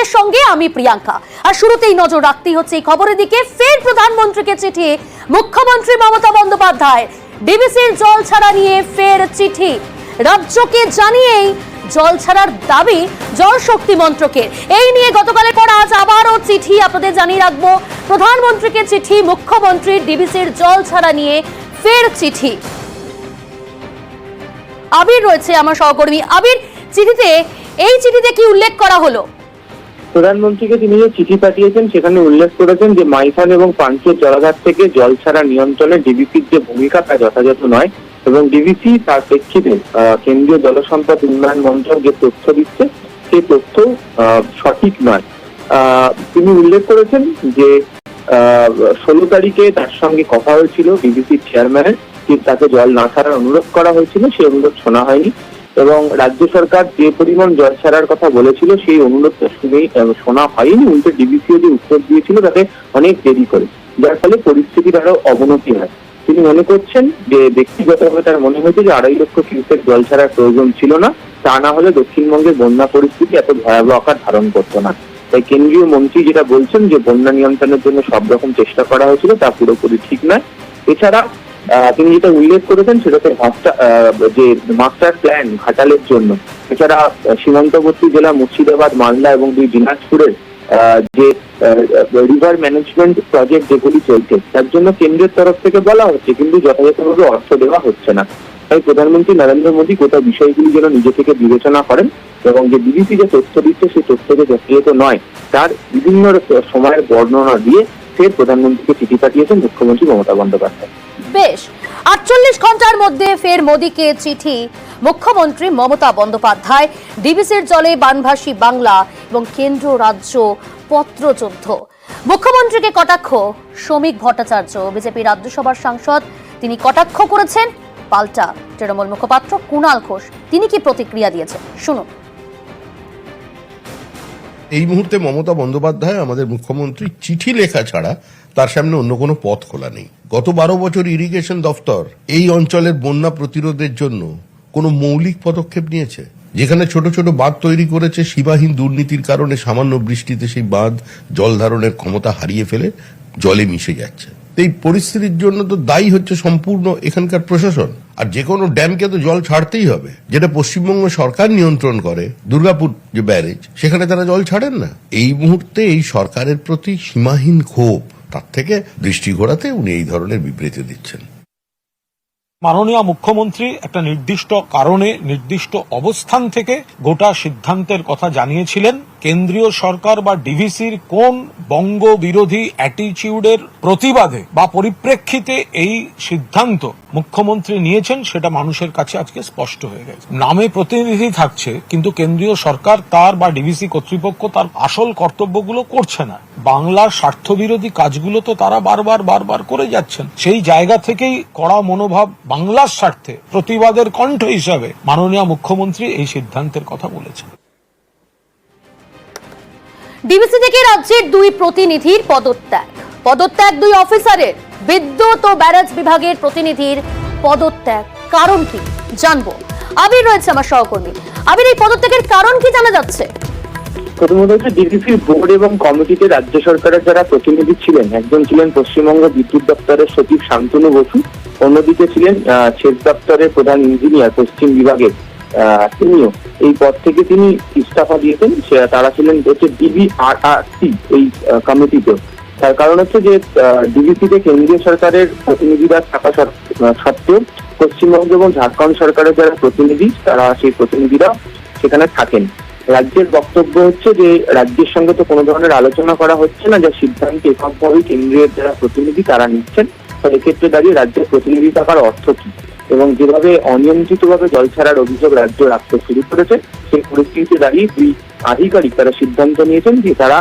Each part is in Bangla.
আপনাদের সঙ্গে আমি প্রিয়াঙ্কা। আর শুরুতেই নজর রাখতেই হচ্ছে এই খবরের দিকে। ফের প্রধানমন্ত্রীকে চিঠি মুখ্যমন্ত্রী মমতা বন্দ্যোপাধ্যায়। ডিবিসির জল ছাড়া নিয়ে ফের চিঠি, রাজ্যকে জানিয়েই জল ছাড়ার দাবি জল শক্তি মন্ত্রকের। এই নিয়ে গতকালের পর আজ আবারও চিঠি আপনাদের জানিয়ে রাখবো। প্রধানমন্ত্রীকে চিঠি, মুখ্যমন্ত্রীর ডিবিসির জল ছাড়া নিয়ে ফের চিঠি। আবির রয়েছে আমার সহকর্মী। আবির, এই চিঠিতে কি উল্লেখ করা হলো? প্রধানমন্ত্রীকে তিনি যে চিঠি পাঠিয়েছেন সেখানে উল্লেখ করেছেন যে মাইথন এবং পাঞ্চের জলাধার থেকে জল ছাড়া নিয়ন্ত্রণে ডিবিসির যে ভূমিকা তা যথাযথ নয় এবং ডিবিসি তার প্রেক্ষিতে কেন্দ্রীয় জলসম্পদ উন্নয়ন মন্ত্রক যে তথ্য দিচ্ছে সেই তথ্য সঠিক নয়। তিনি উল্লেখ করেছেন যে 16 তারিখে তার সঙ্গে কথা হয়েছিল ডিবিসির চেয়ারম্যানের, তাকে জল না ছাড়ার অনুরোধ করা হয়েছিল, সেই অনুরোধ শোনা হয়নি এবং রাজ্য সরকার যে পরিমাণ জল ছাড়ার কথা বলেছিল সেই অনুরোধটা শোনা হয়নি। উল্টে ডিবিসিও যে উত্তর দিয়েছিল তাতে অনেক দেরি করে, যার ফলে পরিস্থিতির আরো অবনতি হয়। তিনি মনে করছেন যে ব্যক্তিগতভাবে তার মনে হয়েছে যে 2.5 লক্ষ কিউসেক জল ছাড়ার প্রয়োজন ছিল না, তা না হলে দক্ষিণবঙ্গের বন্যা পরিস্থিতি এত ভয়াবহ আকার ধারণ করতো না। তাই কেন্দ্রীয় মন্ত্রী যেটা বলছেন যে বন্যা নিয়ন্ত্রণের জন্য সব রকম চেষ্টা করা হয়েছিল তা পুরোপুরি ঠিক নয়। এছাড়া তিনি যেটা উল্লেখ করেছেন সেটাতে যে মাস্টার প্ল্যান ঘাটালের জন্য, এছাড়া সীমান্তবর্তী জেলা মুর্শিদাবাদ, মালদা এবং 2 দিনাজপুরের যে রিভার ম্যানেজমেন্ট প্রজেক্ট যেগুলি চলছে তার জন্য কেন্দ্রের তরফ থেকে বলা হচ্ছে, কিন্তু যথাযথভাবে অর্থ দেওয়া হচ্ছে না। তাই প্রধানমন্ত্রী নরেন্দ্র মোদী গোটা বিষয়গুলি যেন নিজে থেকে বিবেচনা করেন এবং যে ডিবিসি যে তথ্য দিচ্ছে সেই তথ্যকে যথাযথ নয় তার বিভিন্ন সময়ের বর্ণনা দিয়ে ফের প্রধানমন্ত্রীকে চিঠি পাঠিয়েছেন মুখ্যমন্ত্রী মমতা বন্দ্যোপাধ্যায়। বেশ, 48 ঘন্টার মধ্যে ফের মোদীকে চিঠি মুখ্যমন্ত্রী মমতা বন্দ্যোপাধ্যায়। ডিবিসির জলে বানভাসী বাংলা এবং কেন্দ্র রাজ্য পত্রযুদ্ধ। মুখ্যমন্ত্রীকে কটাক্ষ শ্রমিক ভট্টাচার্য, বিজেপি রাজ্যসভার সাংসদ, তিনি কটাক্ষ করেছেন। পাল্টা তৃণমূল মুখপাত্র কুণাল ঘোষ তিনি কি প্রতিক্রিয়া দিয়েছেন শুনুন। এই মুহূর্তে মমতা বন্দ্যোপাধ্যায় আমাদের মুখ্যমন্ত্রী চিঠি লেখা ছাড়া তার সামনে অন্য কোনো পথ খোলা নেই। গত 12 বছর ইরিগেশন দফতর এই অঞ্চলের বন্যা প্রতিরোধের জন্য কোনো মৌলিক পদক্ষেপ নিয়েছে? যেখানে ছোট ছোট বাঁধ তৈরি করেছে, সীমাহীন দুর্নীতির কারণে সামান্য বৃষ্টিতে সেই বাঁধ জল ধারণের ক্ষমতা হারিয়ে ফেলে জলে মিশে যাচ্ছে। এই পরিস্থিতির জন্য তো দায়ী হচ্ছে সম্পূর্ণ এখানকার প্রশাসন। আর যে কোনো ড্যামকে তো জল ছাড়তেই হবে, যেটা পশ্চিমবঙ্গ সরকার নিয়ন্ত্রণ করে। দুর্গাপুর যে ব্যারেজ, সেখানে তারা জল ছাড়েন না। এই মুহূর্তে এই সরকারের প্রতি সীমাহীন ক্ষোভ, তার থেকে দৃষ্টি ঘোরাতে উনি এই ধরনের বিবৃতি দিচ্ছেন। মাননীয় মুখ্যমন্ত্রী একটা নির্দিষ্ট কারণে, নির্দিষ্ট অবস্থান থেকে গোটা সিদ্ধান্তের কথা জানিয়েছিলেন। কেন্দ্রীয় সরকার বা ডিভিসির কোন বঙ্গ বিরোধী অ্যাটিচিউডের প্রতিবাদে বা পরিপ্রেক্ষিতে এই সিদ্ধান্ত মুখ্যমন্ত্রী নিয়েছেন সেটা মানুষের কাছে আজকে স্পষ্ট হয়ে গেছে। নামে প্রতিনিধি থাকছে, কিন্তু কেন্দ্রীয় সরকার তার বা ডিভিসি কর্তৃপক্ষ তার আসল কর্তব্যগুলো করছে না। বাংলার স্বার্থবিরোধী কাজগুলো তো তারা বারবার করে যাচ্ছেন। সেই জায়গা থেকেই কড়া মনোভাব, বাংলার স্বার্থে প্রতিবাদের কণ্ঠ হিসাবে মাননীয় মুখ্যমন্ত্রী এই সিদ্ধান্তের কথা বলেছেন। ডিবিসি থেকে রাজ্যের 2 প্রতিনিধির পদত্যাগ 2 অফিসারের। বিদ্যুৎ ও ব্যারাজ বিভাগের প্রতিনিধির পদত্যাগ, কারণ কি জানবো। আবির রয়েছে আমার সহকর্মী। আবির, এই পদত্যাগের কারণ কি জানা যাচ্ছে? প্রথমত হচ্ছে ডিবিসির বোর্ড এবং কমিটিতে রাজ্য সরকারের যারা প্রতিনিধি ছিলেন, একজন ছিলেন পশ্চিমবঙ্গ বিদ্যুৎ দপ্তরের সচিব শান্তনু বসু, অন্যদিকে ছিলেন সেচ দপ্তরের প্রধান ইঞ্জিনিয়ার পশ্চিম বিভাগের, তিনিও এই পদ থেকে তিনি ইস্তফা দিয়েছেন। তারা ছিলেন হচ্ছে ডিবিআরআরসি এই কমিটিতে। তার কারণ হচ্ছে যে ডিবিসিতে কেন্দ্রীয় সরকারের প্রতিনিধিরা থাকা সত্ত্বেও পশ্চিমবঙ্গ এবং ঝাড়খণ্ড সরকারের যারা প্রতিনিধি তারা সেই প্রতিনিধিরা সেখানে থাকেন। রাজ্যের বক্তব্য হচ্ছে যে রাজ্যের সঙ্গে তো কোনো ধরনের আলোচনা করা হচ্ছে না, যা সিদ্ধান্ত এককভাবে কেন্দ্রীয় যারা প্রতিনিধি তারা নিচ্ছেন। তো এক্ষেত্রে দাঁড়িয়ে রাজ্যের প্রতিনিধি থাকার অর্থ কি এবং যেভাবে অনিয়ন্ত্রিতভাবে জল ছাড়ার অভিযোগ রাজ্য রাখতে শুরু করেছে, সেই পরিস্থিতিতে দাঁড়িয়ে 2 আধিকারিক তারা সিদ্ধান্ত নিয়েছেন যে তারা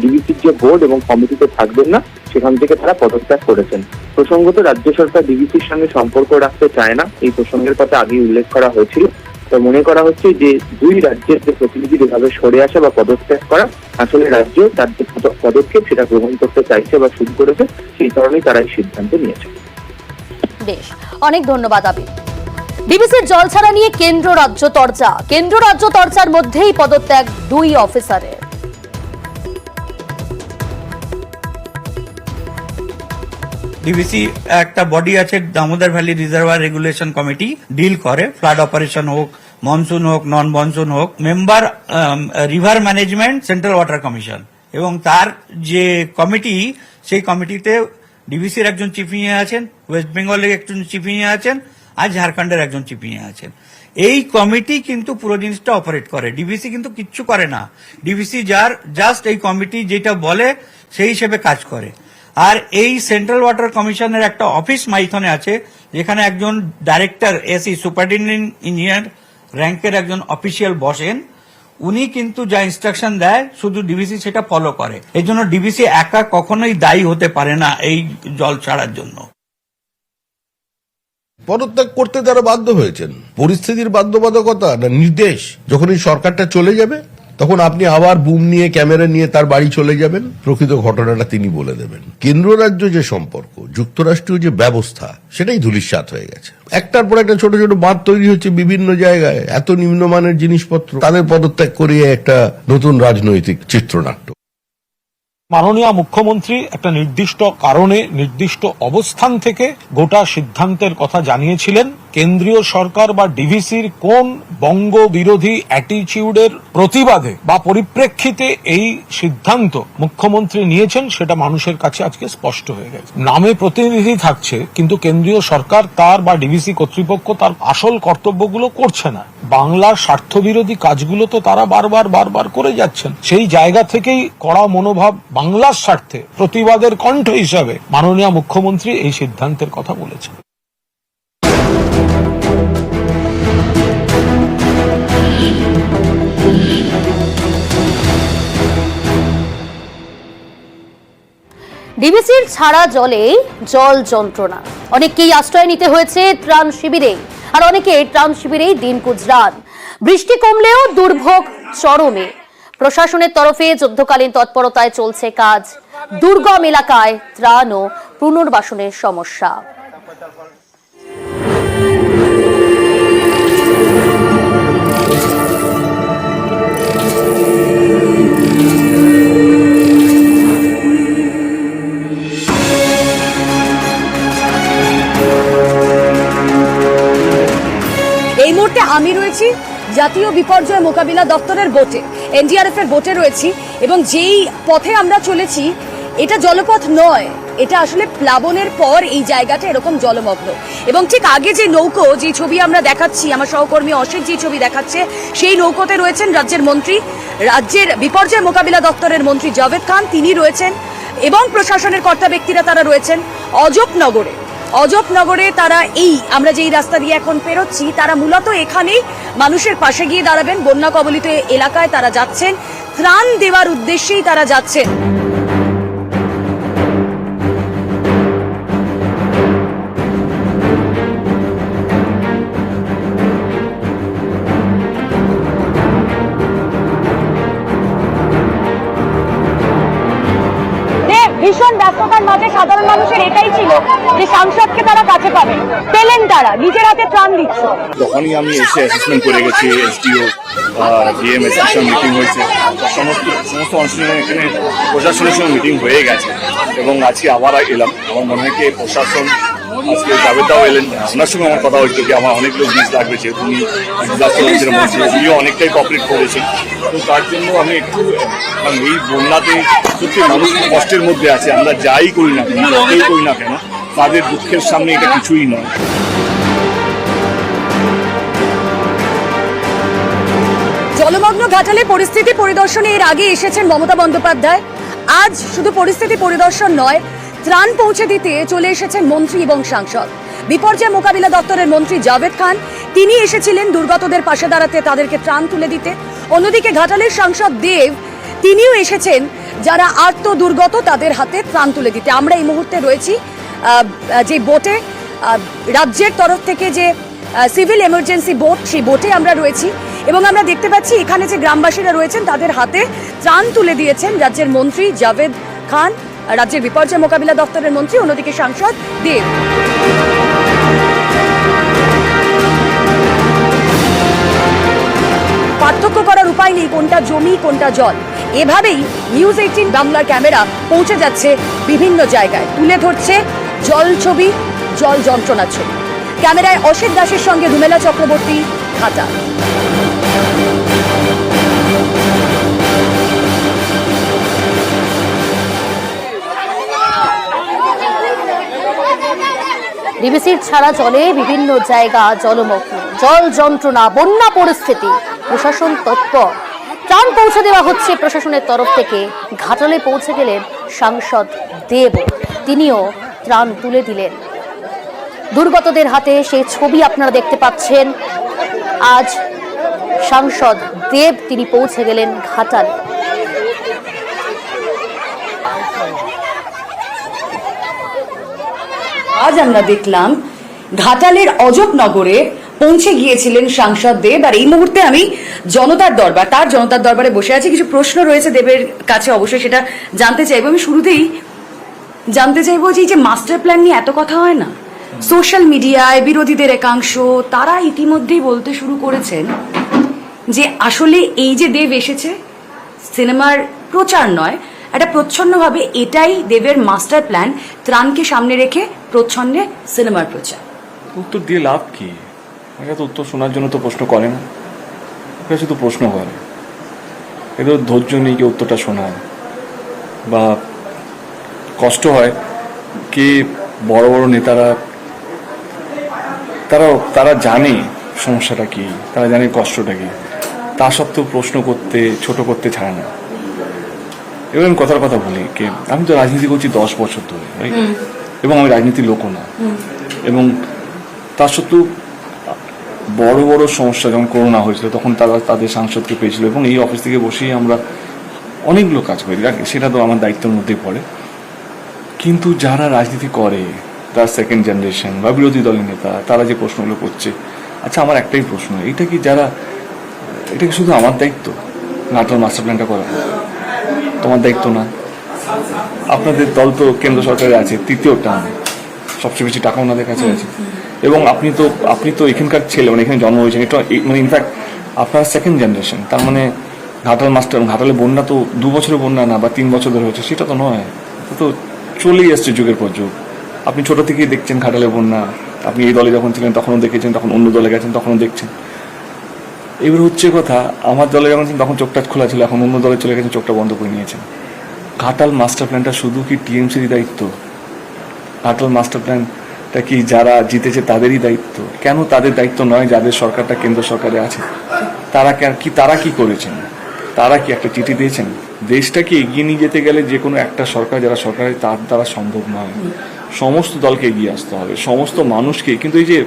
ডিবিসির যে বোর্ড এবং কমিটিতে থাকবেন না, সেখান থেকে তারা পদত্যাগ করেছেন। প্রসঙ্গত রাজ্য সরকার ডিবিসির সঙ্গে সম্পর্ক রাখতে চায় না, এই প্রসঙ্গের কথা আগে উল্লেখ করা হয়েছিল। তো মনে করা হচ্ছে যে 2 রাজ্যের যে প্রতিনিধি এভাবে সরে আসা বা পদত্যাগ করা, আসলে রাজ্য তার যে পদক্ষেপ সেটা গ্রহণ করতে চাইছে বা শুরু করেছে, সেই কারণেই তারা এই সিদ্ধান্ত নিয়েছে। বেশ, অনেক ধন্যবাদ আবির। ডিবিসির জল ছাড়া নিয়ে কেন্দ্র রাজ্য তরজা, কেন্দ্র রাজ্য তরজার মধ্যেই পদত্যাগ 2 অফিসারের। ডিভিসি একটা বডি আছে, Damodar valley reservoir regulation committee, deal করে ফ্লাড অপারেশন হোক, মনসুন হোক, নন মনসুন হোক। Member river management central water commission, এবং তার যে কমিটি, সেই কমিটিতে ডিভিসির একজন চিফ ইঞ্জিনিয়ার আছেন, ওয়েস্ট বেঙ্গলের একজন চিফ ইঞ্জিনিয়ার আছেন, আর ঝাড়খণ্ডের একজন চিফ ইঞ্জিনিয়ার আছেন। এই কমিটি কিন্তু পুরো জিনিসটা অপারেট করে, ডিভিসি কিন্তু কিচ্ছু করে না। ডিভিসি জাস্ট এই কমিটি যেটা বলে সেই হিসেবে কাজ করে। আর এই সেন্ট্রাল ওয়াটার কমিশনের একটা অফিস মাইথনে আছে, যেখানে একজন ডাইরেক্টর এসি সুপারিনটেন্ডেন্ট ইঞ্জিনিয়ার র্যাঙ্কের একজন অফিসিয়াল বসেন। উনি কিন্তু যা ইনস্ট্রাকশন দেয় শুধু ডিভিসি সেটা ফলো করে। এই জন্য ডিভিসি একা কখনোই দায়ী হতে পারে না এই জল ছাড়ার জন্য। পদত্যাগ করতে তারা বাধ্য হয়েছেন, পরিস্থিতির বাধ্যবাধকতা না নির্দেশ। যখন এই সরকারটা চলে যাবে তখন আপনি আবার বুম নিয়ে ক্যামেরা নিয়ে তার বাড়ি চলে যাবেন, প্রকৃত ঘটনাটা তিনি বলে দেবেন। কেন্দ্র রাজ্য যে সম্পর্ক, যুক্তরাষ্ট্রীয় যে ব্যবস্থা, সেটাই ধূলিসাৎ হয়ে গেছে। একটার পর একটা ছোট ছোট বাঁধ তৈরি হচ্ছে বিভিন্ন জায়গায়, এত নিম্নমানের জিনিসপত্র, তাদের পদত্যাগ করিয়ে একটা নতুন রাজনৈতিক চিত্রনাট্য। মাননীয় মুখ্যমন্ত্রী একটা নির্দিষ্ট কারণে, নির্দিষ্ট অবস্থান থেকে গোটা সিদ্ধান্তের কথা জানিয়েছিলেন। কেন্দ্রীয় সরকার বা ডিভিসির কোন বঙ্গ বিরোধী অ্যাটিচিউডের প্রতিবাদে বা পরিপ্রেক্ষিতে এই সিদ্ধান্ত মুখ্যমন্ত্রী নিয়েছেন সেটা মানুষের কাছে আজকে স্পষ্ট হয়ে গেছে। নামে প্রতিনিধি থাকছে, কিন্তু কেন্দ্রীয় সরকার তার বা ডিভিসি কর্তৃপক্ষ তার আসল কর্তব্যগুলো করছে না। বাংলার স্বার্থবিরোধী কাজগুলো তো তারা বারবার করে যাচ্ছেন। সেই জায়গা থেকেই কড়া মনোভাব, বাংলার স্বার্থে প্রতিবাদের কণ্ঠ হিসাবে মাননীয় মুখ্যমন্ত্রী এই সিদ্ধান্তের কথা বলেছেন। ডিভিসির ছাড়া জলে জল যন্ত্রণা, অনেককেই আশ্রয় নিতে হয়েছে ত্রাণ শিবিরে, আর অনেকে ত্রাণ শিবিরেই দিন গুজরান। বৃষ্টি কমলেও দুর্ভোগ চরমে। প্রশাসনের তরফে যুদ্ধকালীন তৎপরতায় চলছে কাজ। দুর্গম এলাকায় ত্রাণ ও পুনর্বাসনের সমস্যা। এই মুহূর্তে আমি রয়েছি জাতীয় বিপর্যয় মোকাবিলা দপ্তরের বোটে, এনডিআরএফ এর বোটে রয়েছি, এবং যেই পথে আমরা চলেছি এটা জলপথ নয়, এটা আসলে প্লাবনের পর এই জায়গাটা এরকম জলমগ্ন। এবং ঠিক আগে যে নৌকো, যে ছবি আমরা দেখাচ্ছি, আমার সহকর্মী অশোক যে ছবি দেখাচ্ছে, সেই নৌকোতে রয়েছেন রাজ্যের মন্ত্রী, রাজ্যের বিপর্যয় মোকাবিলা দপ্তরের মন্ত্রী জাভেদ খান, তিনি রয়েছেন, এবং প্রশাসনের কর্তা ব্যক্তিরা তারা রয়েছেন। অজপনগরে তারা এই আমরা যেই রাস্তা দিয়ে এখন পেরোচ্ছি, তারা মূলত এখানেই মানুষের পাশে গিয়ে দাঁড়াবেন। বন্যা কবলিত এলাকায় তারা যাচ্ছেন, ত্রাণ দেওয়ার উদ্দেশ্যেই তারা যাচ্ছেন। ভীষণ ব্যস্ততার মাঝে সাধারণ মানুষের এটাই ছিল যে সাংসদকে তারা কাছে পাবেন, পেলেন, তারা নিজের হাতে ত্রাণ দিচ্ছে। তখনই আমি এসে অ্যাসেসমেন্ট করে গেছি, এসডিও ডিএমএস এর সঙ্গে মিটিং হয়েছে, সমস্ত অনুষ্ঠানে এখানে প্রশাসনের সঙ্গে মিটিং হয়ে গেছে, এবং আজকে আবার এলাম। আমার মনে হয় কি প্রশাসন আজকে জাভেদদাও এলেন, ওনার সঙ্গে আমার কথা হচ্ছে কি আমার অনেকগুলো জিনিস লাগবে, যেহেতু উনি ডিজাস্টার মন্ত্রী, উনিও অনেকটাই কোঅপারেট করেছেন। তো তার জন্য আমি একটু এই বন্যাতে সত্যি মানুষ কষ্টের মধ্যে আছে, আমরা যাই করি না কেন, যতই করি না কেন, তাদের দুঃখের সামনে এটা কিছুই নয়। জলমগ্ন ঘাটালে পরিস্থিতি পরিদর্শনে এর আগে এসেছেন মমতা বন্দ্যোপাধ্যায়। আজ শুধু পরিস্থিতি পরিদর্শন নয়, ত্রাণ পৌঁছে দিতে চলে এসেছেন মন্ত্রী এবং সাংসদ। বিপর্যয় মোকাবিলা দপ্তরের মন্ত্রী জাভেদ খান, তিনি এসেছিলেন দুর্গতদের পাশে দাঁড়াতে, তাদেরকে ত্রাণ তুলে দিতে। অন্যদিকে ঘাটালের সাংসদ দেব, তিনিও এসেছেন যারা আর্ত দুর্গত তাদের হাতে ত্রাণ তুলে দিতে। আমরা এই মুহূর্তে রয়েছি যে বোটে, রাজ্যের তরফ থেকে যে সিভিল এমার্জেন্সি বোট, সেই বোটে আমরা রয়েছি, এবং আমরা দেখতে পাচ্ছি এখানে যে গ্রামবাসীরা রয়েছেন তাদের হাতে ত্রাণ তুলে দিয়েছেন রাজ্যের মন্ত্রী জাভেদ খান, রাজ্যের বিপর্যয় মোকাবিলা দপ্তরের মন্ত্রী, অন্যদিকে সাংসদ দেব। পার্থক্য করার উপায় নেই কোনটা জমি কোনটা জল। এভাবেই নিউজ 18 বাংলার ক্যামেরা পৌঁছে যাচ্ছে বিভিন্ন জায়গায়, তুলে ধরছে জল ছবি, জল যন্ত্রণার ছবি। ক্যামেরায় অসিত দাসের সঙ্গে রুমেলা চক্রবর্তী, ঘাটাল। ডিবিসির ছাড়া জলে বিভিন্ন জায়গা জলমগ্ন, জল যন্ত্রণা, বন্যা পরিস্থিতি, প্রশাসন তৎপর। ত্রাণ পৌঁছে দেওয়া হচ্ছে প্রশাসনের তরফ থেকে। ঘাটালে পৌঁছে গেলেন সাংসদ দেব, তিনিও ত্রাণ তুলে দিলেন। দুর্গতদের হাতে সেই ছবি আপনারা দেখতে পাচ্ছেন। আজ সাংসদ দেব তিনি পৌঁছে গেলেন ঘাটালে। আজ আমরা দেখলাম ঘাটালের অজবনগরে পৌঁছে গিয়েছিলেন সাংসদ দেব। আর এই মুহূর্তে আমি জনতার দরবারে বসে আছি। কিছু প্রশ্ন রয়েছে দেবের কাছে, অবশ্যই সেটা জানতে চাইবো। আমি শুরুতেই জানতে চাইবো যে এই যে মাস্টার প্ল্যান নিয়ে এত কথা হয় না সোশ্যাল মিডিয়ায়, বিরোধীদের একাংশ তারা ইতিমধ্যেই বলতে শুরু করেছেন যে আসলে এই যে দেব এসেছে সিনেমার প্রচার নয়, একটা প্রচ্ছন্নভাবে এটাই দেবের মাস্টার প্ল্যান, ত্রাণকে সামনে রেখে প্রচ্ছন্নে সিনেমার প্রচার। উত্তর দিয়ে লাভ কি? এটা তো উত্তর শোনার জন্য তো প্রশ্ন করে না, এটা শুধু প্রশ্ন করে। এদের ধৈর্য নেই কি উত্তরটা শোনায়, বা কষ্ট হয় কি বড় বড় নেতারা তারা জানে সমস্যাটা কি, তারা জানে কষ্টটা কি, তা সত্ত্বেও প্রশ্ন করতে, ছোট করতে ছাড়ে না। এবার আমি কথার কথা বলি কি, আমি তো রাজনীতি করছি 10 বছর ধরে, এবং আমি রাজনীতির লোকও না, এবং তা সত্ত্বেও বড় বড় সমস্যা যখন করোনা হয়েছিল তখন তারা তাদের সাংসদকে পেয়েছিল, এবং এই অফিস থেকে বসেই আমরা অনেকগুলো কাজ করি, সেটা তো আমার দায়িত্বের মধ্যেই পড়ে। কিন্তু যারা রাজনীতি করে, তার সেকেন্ড জেনারেশন বা বিরোধী দলের নেতা, তারা যে প্রশ্নগুলো করছে, আচ্ছা আমার একটাই প্রশ্ন, এটা কি শুধু আমার দায়িত্ব ঘাটাল মাস্টার প্ল্যানটা করা? তোমার দায়িত্ব না? আপনাদের দল তো কেন্দ্র সরকারে আছে, তৃতীয় টার্ম, সবচেয়ে বেশি টাকা ওনাদের কাছে আছে, এবং আপনি তো এখানকার ছেলে, মানে এখানে জন্ম হয়েছেন, এটা মানে ইনফ্যাক্ট আপনার সেকেন্ড জেনারেশন। তার মানে ঘাটালে বন্যা তো 2 বছরের বন্যা না বা 3 বছর ধরে হচ্ছে, সেটা তো নয়, তো চলেই আসছে যুগের পর যুগ। আপনি ছোট থেকেই দেখছেন ঘাটালে বন্যা, আপনি এই দলে যখন ছিলেন তখনও দেখেছেন, তখন অন্য দলে গেছেন তখনও দেখছেন। এবার হচ্ছে কথা, আমার দলে যখন ছিলেন তখন চোখটা খোলা ছিল, এখন অন্য দলে চলে গেছেন, চোখটা বন্ধ করে নিয়েছেন। ঘাটাল মাস্টার প্ল্যানটা শুধু কি টিএমসির দায়িত্ব? ঘাটাল মাস্টার প্ল্যানটা কি যারা জিতেছে তাদেরই দায়িত্ব? কেন তাদের দায়িত্ব নয় যাদের সরকারটা কেন্দ্র সরকারে আছে? তারা কি করেছেন? তারা কি একটা চিঠি দিয়েছেন? দেশটাকে এগিয়ে নিয়ে যেতে গেলে যে কোনো একটা সরকার যারা সরকারে তার দ্বারা সম্ভব নয়, সমস্ত দলকে এগিয়ে আসতে হবে, সমস্ত মানুষকে। কিন্তু এই যে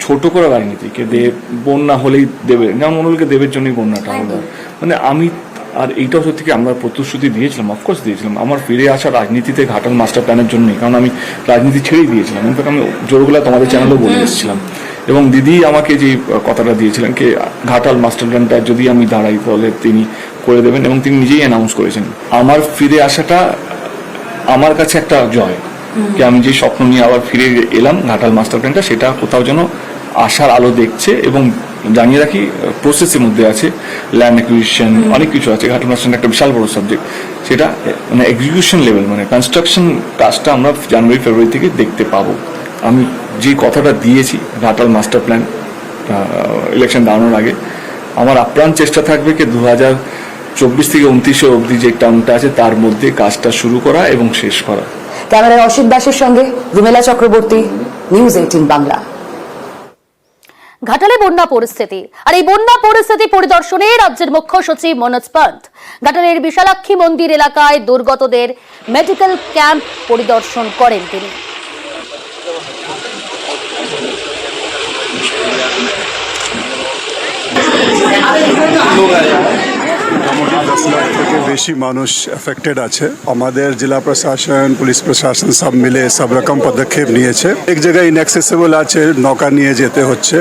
ছোট করে রাজনীতিকে বন্যা হলেই দেবে, যেমন মনে দেবের জন্যই বন্যাটা হলো, মানে আমি আর এইটাও সত্যি কি আমরা প্রতিশ্রুতি দিয়েছিলাম, অফকোর্স দিয়েছিলাম। আমার ফিরে আসা রাজনীতিতে ঘাটাল মাস্টার প্ল্যানের জন্যই, কারণ আমি রাজনীতি ছেড়েই দিয়েছিলাম। ইনফ্যাক্ট আমি জোরগুলা তোমাদের চ্যানেলেও বলে এসেছিলাম, এবং দিদি আমাকে যে কথাটা দিয়েছিলেন কি ঘাটাল মাস্টার প্ল্যানটা যদি আমি দাঁড়াই তাহলে তিনি করে দেবেন, এবং তিনি নিজেই অ্যানাউন্স করেছেন। আমার ফিরে আসাটা আমার কাছে একটা জয়, কি আমি যে স্বপ্ন নিয়ে আবার ফিরে এলাম, ঘাটাল মাস্টার প্ল্যানটা সেটা কোথাও যেন আশার আলো দেখছে। এবং জানিয়ে রাখি প্রসেসের মধ্যে আছে ল্যান্ড অ্যাকুইজিশন, অনেক কিছু আছে। ঘাটাল মাস্টার একটা বিশাল বড় সাবজেক্ট, সেটা মানে এক্সিকিউশন লেভেল, মানে কনস্ট্রাকশন কাজটা আমরা জানুয়ারি ফেব্রুয়ারি থেকে দেখতে পাবো। আমি যে কথাটা দিয়েছি ঘাটাল মাস্টার প্ল্যান ইলেকশন দাঁড়ানোর আগে, আমার আপ্রাণ চেষ্টা থাকবে কি 2024 থেকে 29 অবধি যে টার্মটা আছে তার মধ্যে কাজটা শুরু করা এবং শেষ করা। ক্যামেরায় অসিত দাসের সঙ্গে রুমেলা চক্রবর্তী, নিউজ 18 বাংলা। ঘাটালে বন্যা পরিস্থিতি, আর এই বন্যা পরিস্থিতি পরিদর্শনে রাজ্যের মুখ্য সচিব মনোজ পান্ত ঘাটালের বিশালাক্ষী মন্দির এলাকায় দুর্গতদের মেডিকেল ক্যাম্প পরিদর্শন করেন তিনি। মোটামুটি 10 লাখ থেকে বেশি মানুষ এফেক্টেড আছে। আমাদের জেলা প্রশাসন, পুলিশ প্রশাসন সব মিলে সব রকম পদক্ষেপ নিয়েছে। এক জায়গায় ইনঅ্যাক্সেসিবল আছে, নৌকা নিয়ে যেতে হচ্ছে।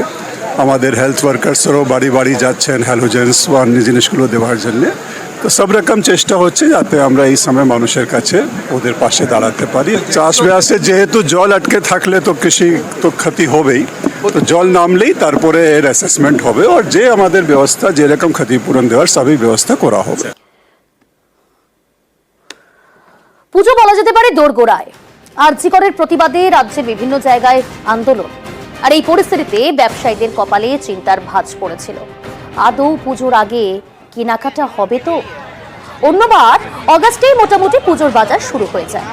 আমাদের হেলথ ওয়ার্কার্সরাও বাড়ি বাড়ি যাচ্ছেন হ্যালোজেন্স বা অন্য জিনিসগুলো দেওয়ার জন্য। তো সব রকম চেষ্টা হচ্ছে যাতে আমরা এই সময় মানুষের কাছে ওদের পাশে দাঁড়াতে পারি। চাষবাসে যেহেতু জল আটকে থাকলে তো কৃষি তো ক্ষতি হবেই, তো জল নামলেই তারপরে এর অ্যাসেসমেন্ট হবে, আর যে আমাদের ব্যবস্থা যেরকম ক্ষতিপূরণ দেওয়ার সবই ব্যবস্থা করা হবে। পুজো বলা যেতে পারে দোরগোড়ায়। আরজি করের প্রতিবাদে রাজ্যে বিভিন্ন জায়গায় আন্দোলন, আর এই পরিস্থিতিতে ব্যবসায়ীদের কপালে চিন্তার ভাঁজ পড়েছিল। আদৌ পুজোর আগে কেনাকাটা হবে তো? অন্যবার অগাস্টেই মোটামুটি পুজোর বাজার শুরু হয়ে যায়,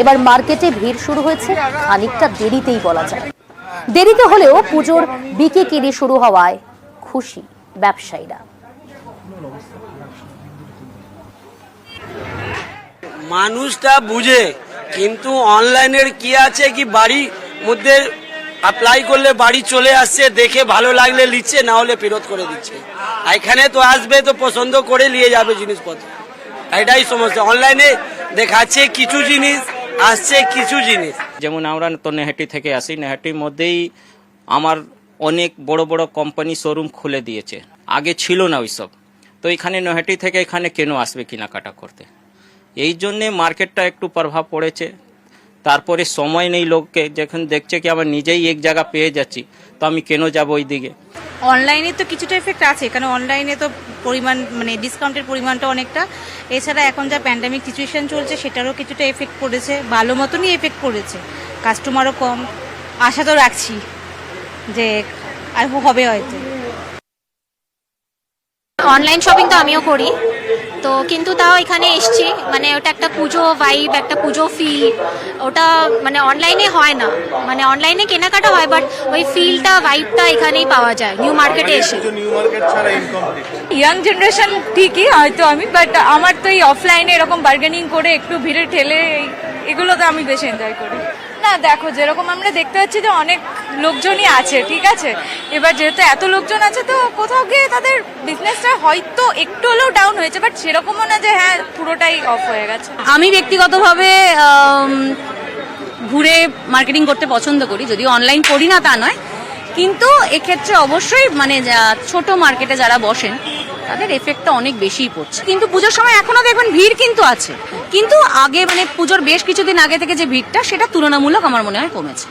এবার মার্কেটে ভিড় শুরু হয়েছে খানিকটা দেরিতেই বলা যায়। দেরিতে হলেও পুজোর বিক্রি কিনে শুরু হওয়ায় খুশি ব্যবসায়ীরা। মানুষটা বুঝে, কিন্তু অনলাইনের কি আছে কি বাড়ির মধ্যে অ্যাপ্লাই করলে বাড়ি চলে আসছে, দেখে ভালো লাগলে নিচ্ছে, না হলে ফেরত করে দিচ্ছে। এখানে তো আসবে তো পছন্দ করে নিয়ে যাবে জিনিসপত্র, এটাই সমস্যা। অনলাইনে দেখাচ্ছে কিছু জিনিস, আসছে কিছু জিনিস। যেমন আমরা তো নেহাটি থেকে আসি, নেহাটির মধ্যেই আমার অনেক বড় বড় কোম্পানি শোরুম খুলে দিয়েছে, আগে ছিল না ওইসব। তো এখানে নেহাটি থেকে এখানে কেন আসবে কেনাকাটা করতে? এই জন্যে মার্কেটটা একটু প্রভাব পড়েছে। তারপরে সময় নেই লোককে, যখন দেখছে কি আমার নিজেই এক জায়গা পেয়ে যাচ্ছি, তো আমি কেন যাব ওই দিকে। অনলাইনে তো কিছুটা এফেক্ট আছে, কারণ অনলাইনে তো পরিমাণ মানে ডিসকাউন্টের পরিমাণটা অনেকটা। এছাড়া এখন যা প্যান্ডামিক সিচুয়েশন চলছে সেটারও কিছুটা এফেক্ট পড়েছে, ভালো মতনই এফেক্ট পড়েছে। কাস্টমারও কম, আশা তো রাখছি যে আর হবে হয়তো। অনলাইন শপিং তো আমিও করি, তো কিন্তু তাও এখানে এসছি, মানে ওটা একটা পুজো ভাইব, একটা পুজো ফিল, ওটা মানে অনলাইনে হয় না। মানে অনলাইনে কেনাকাটা হয়, বাট ওই ফিলটা ভাইবটা এখানেই পাওয়া যায় নিউ মার্কেটে এসে। ইয়াং জেনারেশন ঠিকই হয়তো আমি, বাট আমার তো এই অফলাইনে এরকম বার্গেনিং করে একটু ভিড়ে ঠেলে এগুলো তো আমি বেশ এনজয় করি। না দেখো, যেরকম আমরা দেখতে পাচ্ছি যে অনেক লোকজনই আছে, ঠিক আছে। এবার যেহেতু এত লোকজন আছে, তো কোথাও গিয়ে তাদের বিজনেসটা হয়তো একটু হলেও ডাউন হয়েছে, বাট সেরকমও না যে হ্যাঁ পুরোটাই অফ হয়ে গেছে। আমি ব্যক্তিগতভাবে ঘুরে মার্কেটিং করতে পছন্দ করি, যদিও অনলাইন করি না তা নয়, কিন্তু এক্ষেত্রে অবশ্যই মানে ছোট মার্কেটে যারা বসেন তাদের এফেক্টটা অনেক বেশিই পড়ছে। কিন্তু পুজোর সময় এখনো দেখবেন ভিড় কিন্তু আছে, কিন্তু আগে মানে পুজোর বেশ কিছুদিন আগে থেকে যে ভিড়টা, সেটা তুলনামূলক আমার মনে হয় কমেছে।